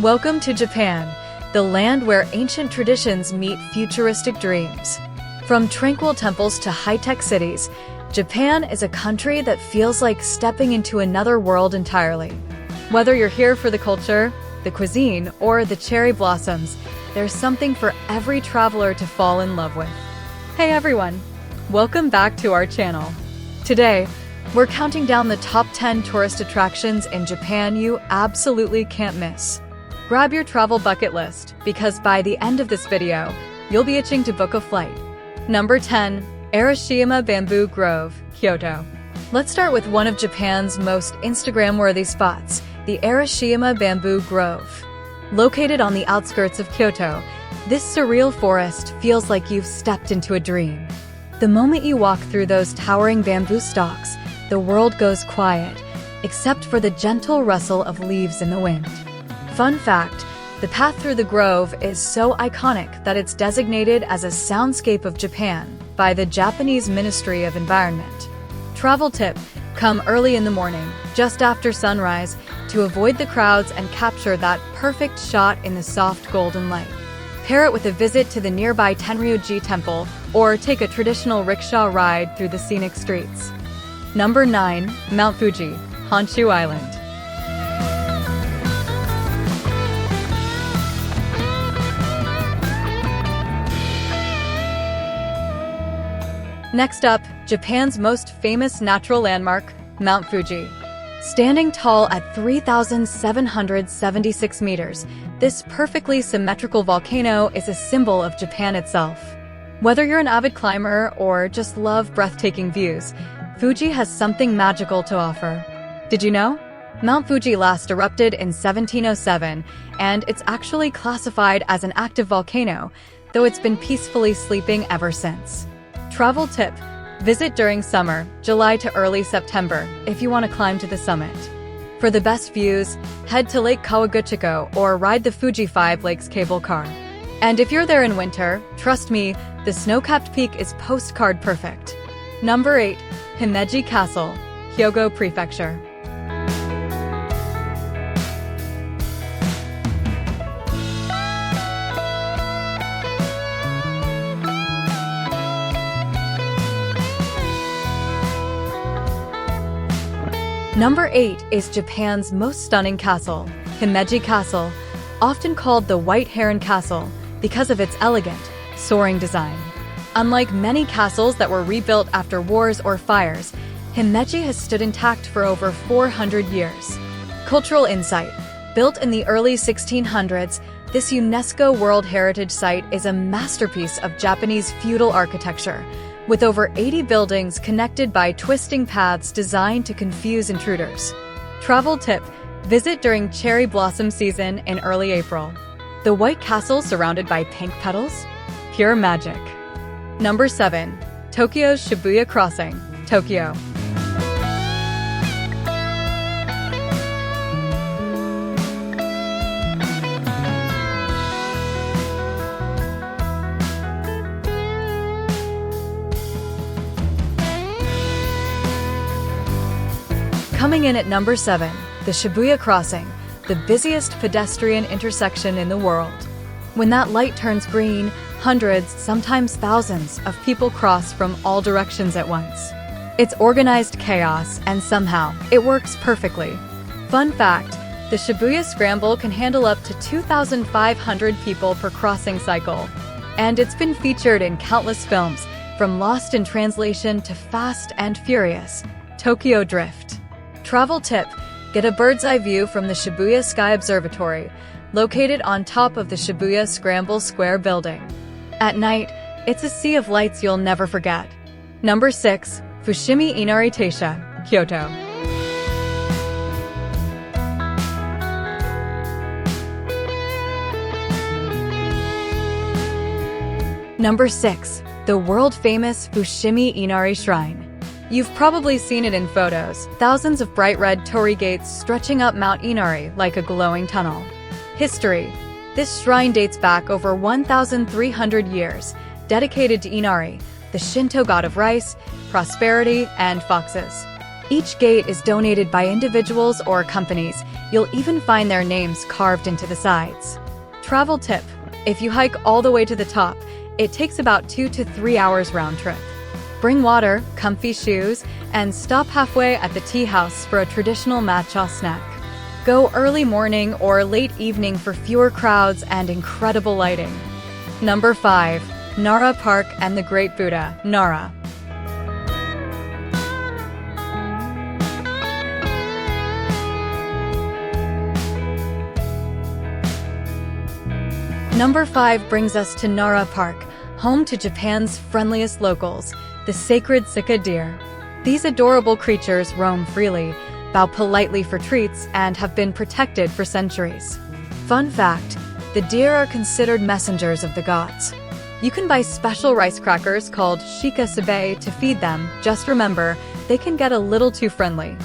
Welcome to Japan, the land where ancient traditions meet futuristic dreams. From tranquil temples to high-tech cities, Japan is a country that feels like stepping into another world entirely. Whether you're here for the culture, the cuisine, or the cherry blossoms, there's something for every traveler to fall in love with. Hey everyone, welcome back to our channel. Today, we're counting down the top 10 tourist attractions in Japan you absolutely can't miss. Grab your travel bucket list, because by the end of this video, you'll be itching to book a flight. Number 10. Arashiyama Bamboo Grove, Kyoto. Let's start with one of Japan's most Instagram-worthy spots, the Arashiyama Bamboo Grove. Located on the outskirts of Kyoto, this surreal forest feels like you've stepped into a dream. The moment you walk through those towering bamboo stalks, the world goes quiet, except for the gentle rustle of leaves in the wind. Fun fact, the path through the grove is so iconic that it's designated as a soundscape of Japan by the Japanese Ministry of Environment. Travel tip, come early in the morning, just after sunrise, to avoid the crowds and capture that perfect shot in the soft golden light. Pair it with a visit to the nearby Tenryuji Temple or take a traditional rickshaw ride through the scenic streets. Number 9. Mount Fuji, Honshu Island. Next up, Japan's most famous natural landmark, Mount Fuji. Standing tall at 3,776 meters, this perfectly symmetrical volcano is a symbol of Japan itself. Whether you're an avid climber or just love breathtaking views, Fuji has something magical to offer. Did you know? Mount Fuji last erupted in 1707, and it's actually classified as an active volcano, though it's been peacefully sleeping ever since. Travel tip, visit during summer, July to early September, if you want to climb to the summit. For the best views, head to Lake Kawaguchiko or ride the Fuji 5 Lakes cable car. And if you're there in winter, trust me, the snow-capped peak is postcard perfect. Number 8. Himeji Castle, Hyogo Prefecture. Number 8 is Japan's most stunning castle, Himeji Castle, often called the White Heron Castle because of its elegant, soaring design. Unlike many castles that were rebuilt after wars or fires, Himeji has stood intact for over 400 years. Cultural insight. Built in the early 1600s, this UNESCO World Heritage Site is a masterpiece of Japanese feudal architecture, with over 80 buildings connected by twisting paths designed to confuse intruders. Travel tip, visit during cherry blossom season in early April. The White Castle surrounded by pink petals? Pure magic. Number 7. Tokyo's Shibuya Crossing, Tokyo. Coming in at number 7, the Shibuya Crossing, the busiest pedestrian intersection in the world. When that light turns green, hundreds, sometimes thousands, of people cross from all directions at once. It's organized chaos, and somehow, it works perfectly. Fun fact, the Shibuya Scramble can handle up to 2,500 people per crossing cycle. And it's been featured in countless films, from Lost in Translation to Fast and Furious, Tokyo Drift. Travel tip, get a bird's-eye view from the Shibuya Sky Observatory, located on top of the Shibuya Scramble Square building. At night, it's a sea of lights you'll never forget. Number 6. Fushimi Inari Taisha, Kyoto. Number 6. The world-famous Fushimi Inari Shrine. You've probably seen it in photos, thousands of bright red torii gates stretching up Mount Inari like a glowing tunnel. History. This shrine dates back over 1,300 years, dedicated to Inari, the Shinto god of rice, prosperity, and foxes. Each gate is donated by individuals or companies. You'll even find their names carved into the sides. Travel tip: if you hike all the way to the top, it takes about 2 to 3 hours round trip. Bring water, comfy shoes, and stop halfway at the tea house for a traditional matcha snack. Go early morning or late evening for fewer crowds and incredible lighting. Number 5. Nara Park and the Great Buddha, Nara. Number 5 brings us to Nara Park, home to Japan's friendliest locals, the sacred Sika deer. These adorable creatures roam freely, bow politely for treats, and have been protected for centuries. Fun fact: the deer are considered messengers of the gods. You can buy special rice crackers called shika sabe to feed them. Just remember, they can get a little too friendly.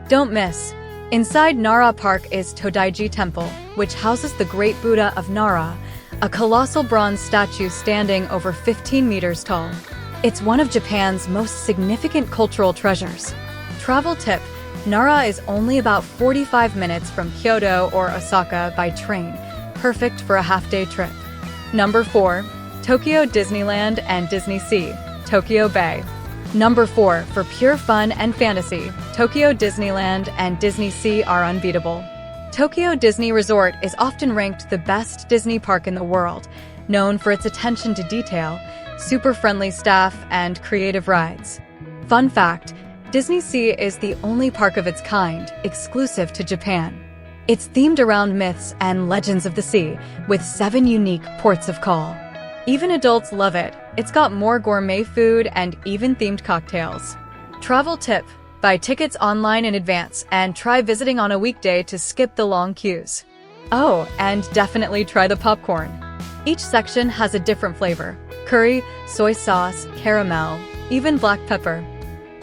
Don't miss. Inside Nara Park is Todai-ji Temple, which houses the Great Buddha of Nara, a colossal bronze statue standing over 15 meters tall. It's one of Japan's most significant cultural treasures. Travel tip: Nara is only about 45 minutes from Kyoto or Osaka by train, perfect for a half-day trip. Number 4. Tokyo Disneyland and DisneySea, Tokyo Bay. Number 4. For pure fun and fantasy, Tokyo Disneyland and DisneySea are unbeatable. Tokyo Disney Resort is often ranked the best Disney park in the world, known for its attention to detail, super friendly staff, and creative rides. Fun fact: DisneySea is the only park of its kind, exclusive to Japan. It's themed around myths and legends of the sea, with 7 unique ports of call. Even adults love it. It's got more gourmet food and even themed cocktails. Travel tip: buy tickets online in advance and try visiting on a weekday to skip the long queues. Oh, and definitely try the popcorn. Each section has a different flavor: curry, soy sauce, caramel, even black pepper.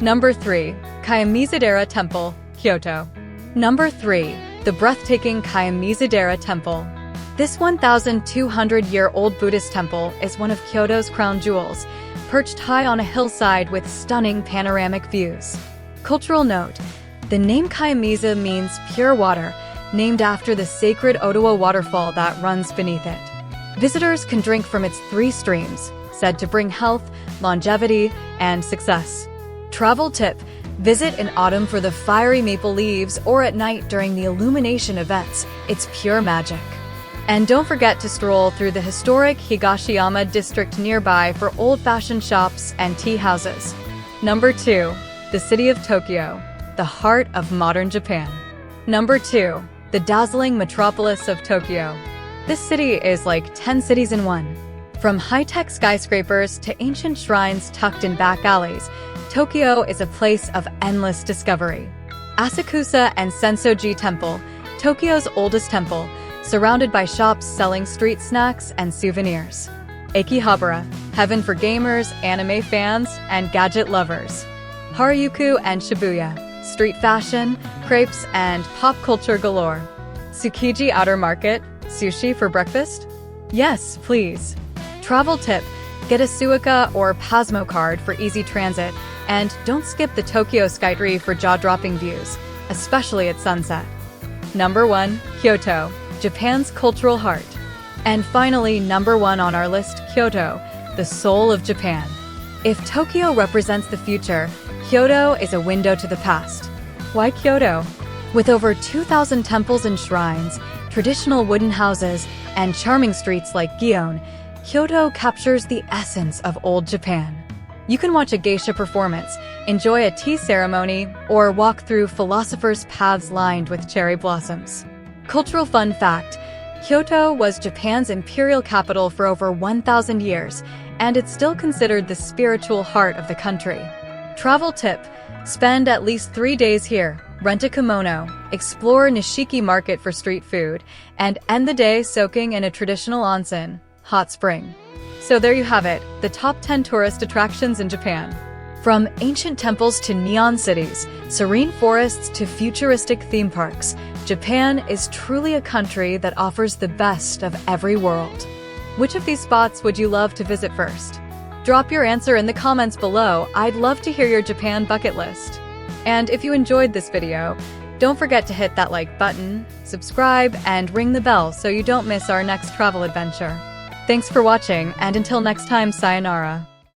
Number 3. Kiyomizu-dera Temple, Kyoto. Number 3. The breathtaking Kiyomizu-dera Temple. This 1,200-year-old Buddhist temple is one of Kyoto's crown jewels, perched high on a hillside with stunning panoramic views. Cultural note: the name Kiyomizu means pure water, named after the sacred Odawa waterfall that runs beneath it. Visitors can drink from its 3 streams, said to bring health, longevity, and success. Travel tip: visit in autumn for the fiery maple leaves or at night during the illumination events. It's pure magic. And don't forget to stroll through the historic Higashiyama district nearby for old-fashioned shops and tea houses. Number 2. The city of Tokyo, the heart of modern Japan. Number 2. The dazzling metropolis of Tokyo. This city is like 10 cities in one. From high-tech skyscrapers to ancient shrines tucked in back alleys, Tokyo is a place of endless discovery. Asakusa and Sensoji Temple, Tokyo's oldest temple, surrounded by shops selling street snacks and souvenirs. Akihabara, heaven for gamers, anime fans, and gadget lovers. Harajuku and Shibuya, street fashion, crepes, and pop culture galore. Tsukiji Outer Market, sushi for breakfast? Yes, please. Travel tip: get a Suica or Pasmo card for easy transit, and don't skip the Tokyo Skytree for jaw-dropping views, especially at sunset. Number 1. Kyoto, Japan's cultural heart. And finally, number 1 on our list, Kyoto, the soul of Japan. If Tokyo represents the future, Kyoto is a window to the past. Why Kyoto? With over 2,000 temples and shrines, traditional wooden houses, and charming streets like Gion, Kyoto captures the essence of old Japan. You can watch a geisha performance, enjoy a tea ceremony, or walk through philosophers' paths lined with cherry blossoms. Cultural fun fact: Kyoto was Japan's imperial capital for over 1,000 years, and it's still considered the spiritual heart of the country. Travel tip: spend at least 3 days here, rent a kimono, explore Nishiki Market for street food, and end the day soaking in a traditional onsen, hot spring. So there you have it, the top 10 tourist attractions in Japan. From ancient temples to neon cities, serene forests to futuristic theme parks, Japan is truly a country that offers the best of every world. Which of these spots would you love to visit first? Drop your answer in the comments below. I'd love to hear your Japan bucket list. And if you enjoyed this video, don't forget to hit that like button, subscribe, and ring the bell so you don't miss our next travel adventure. Thanks for watching, and until next time, sayonara.